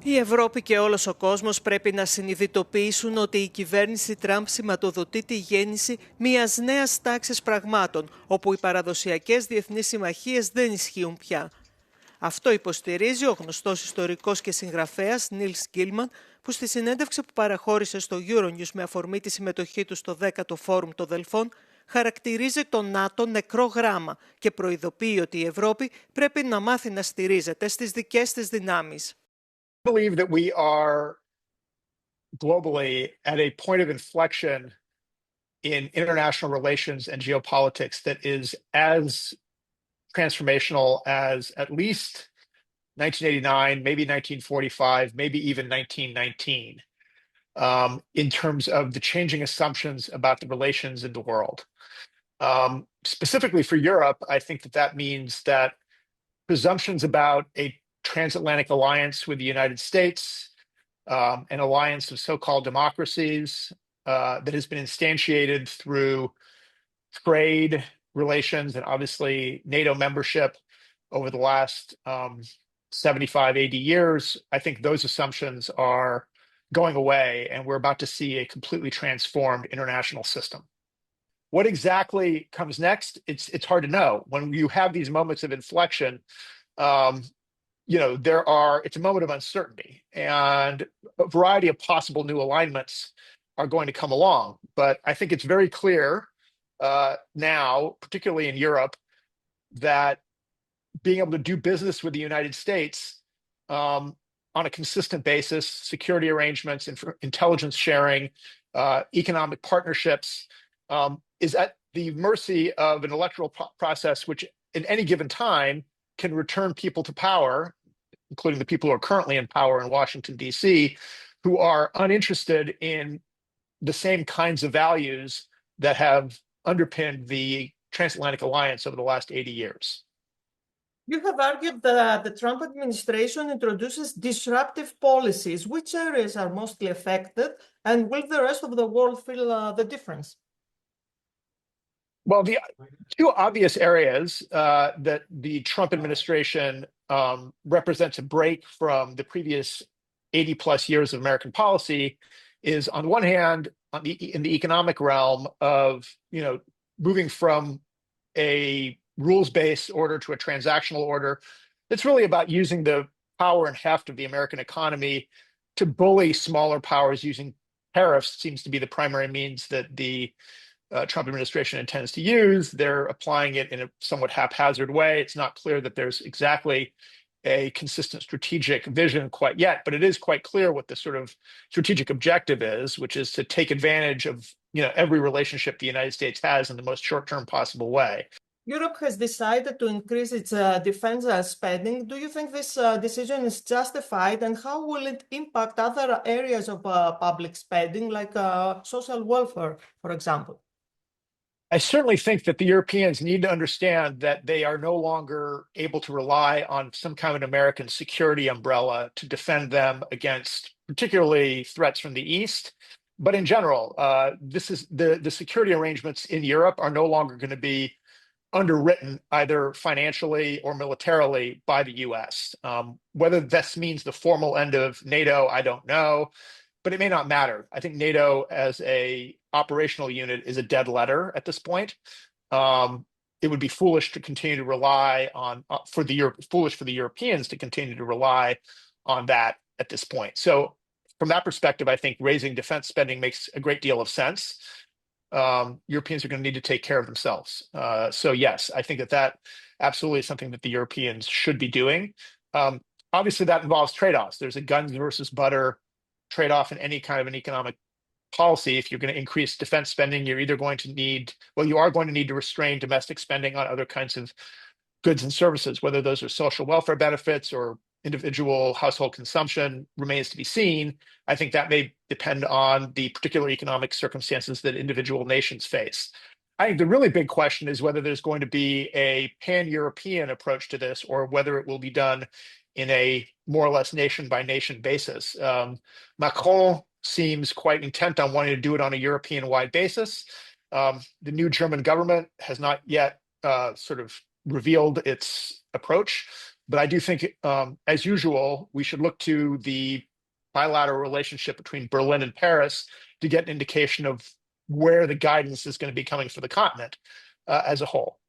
Η Ευρώπη και όλος ο κόσμος πρέπει να συνειδητοποιήσουν ότι η κυβέρνηση Τραμπ σηματοδοτεί τη γέννηση μιας νέας τάξης πραγμάτων, όπου οι παραδοσιακές διεθνείς συμμαχίες δεν ισχύουν πια. Αυτό υποστηρίζει ο γνωστός ιστορικός και συγγραφέας Νιλς Γκίλμαν, που στη συνέντευξη που παραχώρησε στο Euronews με αφορμή τη συμμετοχή του στο 10ο Φόρουμ των Δελφών, χαρακτηρίζει το ΝΑΤΟ νεκρό γράμμα και προειδοποιεί ότι η Ευρώπη πρέπει να μάθει να στηρίζεται στις δικές της δυνάμεις. I believe that we are globally at a point of inflection in international relations and geopolitics that is as transformational as at least 1989, maybe 1945, maybe even 1919, in terms of the changing assumptions about the relations in the world. Specifically for Europe, I think that that means that presumptions about a transatlantic alliance with the United States, an alliance of so-called democracies that has been instantiated through trade relations and obviously NATO membership over the last 75, 80 years. I think those assumptions are going away, and we're about to see a completely transformed international system. What exactly comes next? It's hard to know. When you have these moments of inflection, it's a moment of uncertainty, and a variety of possible new alignments are going to come along. But I think it's very clear now, particularly in Europe, that being able to do business with the United States on a consistent basis, security arrangements, intelligence sharing, economic partnerships, is at the mercy of an electoral process which, in any given time, can return people to power, including the people who are currently in power in Washington, D.C., who are uninterested in the same kinds of values that have underpinned the transatlantic alliance over the last 80 years. You have argued that the Trump administration introduces disruptive policies. Which areas are mostly affected, and will the rest of the world feel the difference? Well, the two obvious areas that the Trump administration represents a break from the previous 80 plus years of American policy is, on one hand, in the economic realm of, moving from a rules-based order to a transactional order. It's really about using the power and heft of the American economy to bully smaller powers using tariffs. Seems to be the primary means that the Trump administration intends to use. They're applying it in a somewhat haphazard way. It's not clear that there's exactly a consistent strategic vision quite yet, but it is quite clear what the sort of strategic objective is, which is to take advantage of every relationship the United States has in the most short-term possible way. Europe has decided to increase its defense spending. Do you think this decision is justified, and how will it impact other areas of public spending, like social welfare, for example? I certainly think that the Europeans need to understand that they are no longer able to rely on some kind of American security umbrella to defend them against particularly threats from the East. But in general, this is the security arrangements in Europe are no longer going to be underwritten either financially or militarily by the U.S. Whether this means the formal end of NATO, I don't know, but it may not matter. I think NATO as a operational unit is a dead letter at this point. It would be foolish to continue to rely on foolish for the Europeans to continue to rely on that at this point. So from that perspective, I think raising defense spending makes a great deal of sense. Europeans are going to need to take care of themselves. So yes, I think that absolutely is something that the Europeans should be doing. Obviously, that involves trade-offs. There's a guns versus butter trade-off in any kind of an economic policy. If you're going to increase defense spending, you are going to need to restrain domestic spending on other kinds of goods and services, whether those are social welfare benefits or individual household consumption remains to be seen. I think that may depend on the particular economic circumstances that individual nations face. I think the really big question is whether there's going to be a pan-European approach to this, or whether it will be done in a more or less nation-by-nation basis. Macron seems quite intent on wanting to do it on a European-wide basis. The new German government has not yet sort of revealed its approach, But I do think, as usual, we should look to the bilateral relationship between Berlin and Paris to get an indication of where the guidance is going to be coming for the continent as a whole.